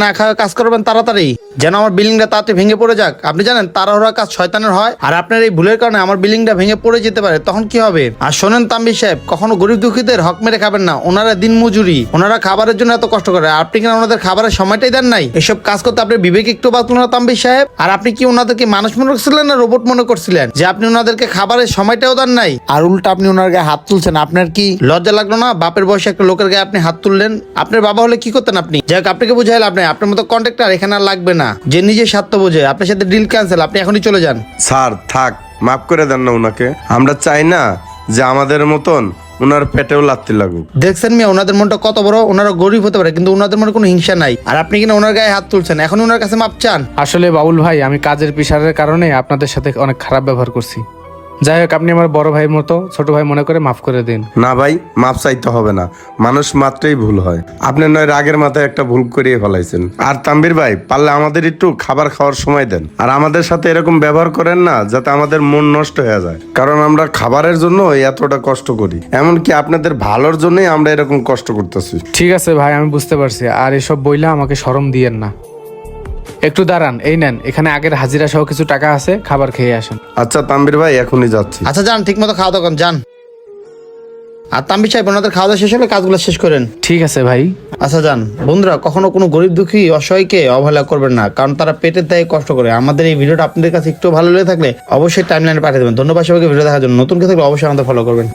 না খাওয়া কাজ করবেন তাড়াতাড়ি, যেন আমার বিল্ডিংটা তাড়াতাড়ি ভেঙে পড়ে যাক। আপনি জানেন তাড়াহুড়া কাজ শয়তানের হয়, আর আপনার এই ভুলের কারণে আমার বিল্ডিংটা ভেঙে পড়ে যেতে পারে, তখন কি হবে? আর শোনেন তাম্বির সাহেব, কখনো গরিব দুঃখীদের হক মেরে খাবেন না। ওনারা দিন মজুরি, ওনারা খাবারের জন্য এত কষ্ট করে, আপনি কিনা ওনাদের খাবারের সময়টাই দেন নাই। এসব কাজ করতে আপনার বিবেক একটু বাঁচল না তাম্বির সাহেব? আর আপনি কি ওনাদেরকে মানুষ মনে করছিলেন না রোবট মনে করছিলেন, যে আপনি ওনাদেরকে খাবারের সময়টাও দেন নাই? আর উল্টা আপনি ওনার গায়ে হাত তুলছেন। আপনার কি লজ্জা লাগলো না? বাপের বয়সে একটা লোকের গায়ে আপনি হাত তুললেন। আপনার বাবা হলে কি করতেন আপনি? যাই হোক, আপনাকে বুঝাইল আপনি, আপনার মতো কন্ট্রাক্টর এখানে আর লাগবে না, যে নিজে স্বার্থ বোঝে। আপনার সাথে ডিল ক্যান্সেল, আপনি এখনই চলে যান। স্যার থাক, মাফ করে দেন না ওনাকে। আমরা চাই না যে আমাদের মতন ওনার পেটেও লাত্তি লাগুক। দেখছেন মিয়া, ওনাদের মনটা কত বড়। ওনারা গরিব হতে পারে কিন্তু ওনাদের মনে কোনো হিংসা নাই, আর আপনি কিনা ওনার গায়ে হাত তুলছেন। এখন ওনার কাছে মাপ চান। আসলে বাবুল ভাই, আমি কাজের প্রেশারের কারণে আপনাদের সাথে অনেক খারাপ ব্যবহার করছি। যাই হোক, আপনি আমার বড় ভাইয়ের মতো, ছোট ভাই মনে করে মাফ করে দিন। না ভাই, মাপ চাইতে হবে না, মানুষ মাত্রই ভুল হয়। আপনি নয় রাগের মাথায় একটা ভুল করিয়ে ফেলাইছেন। আর তাম্বির ভাই, পারলে আমাদের একটু খাবার খাওয়ার সময় দেন, আর আমাদের সাথে এরকম ব্যবহার করেন না যাতে আমাদের মন নষ্ট হয়ে যায়। কারণ আমরা খাবারের জন্য এতটা কষ্ট করি, এমনকি আপনাদের ভালোর জন্যই আমরা এরকম কষ্ট করতেছি। ঠিক আছে ভাই, আমি বুঝতে পারছি। আর এসব বইলা আমাকে শরম দিয়েন না। একটু দাঁড়ান, এই নেন, এখানে আগের হাজিরা সহ কিছু টাকা আছে, খাবার খেয়ে আসুন। আচ্ছা তাম্বির ভাই, এখনই যাচ্ছি। আচ্ছা যান, ঠিক মতো খাওয়া দাওয়া করেন, যান। আর তাম্বির সাহেব, ওনাদের খাওয়া দাওয়া শেষ হলে কাজগুলো শেষ করেন। ঠিক আছে ভাই। আচ্ছা যান। বন্ধুরা, কখনো কোনো গরিব দুঃখী অসহায়কে অবহেলা করবেন না, কারণ তারা পেটের দায়ে কষ্ট করে। আমাদের এই ভিডিওটা আপনাদের কাছে একটু ভালো লেগে থাকলে অবশ্যই টাইমলাইনে পাঠিয়ে দেবেন। ধন্যবাদ সবাইকে ভিডিও দেখার জন্য। নতুন কেউ থাকলে অবশ্যই আমাদের ফলো করবেন।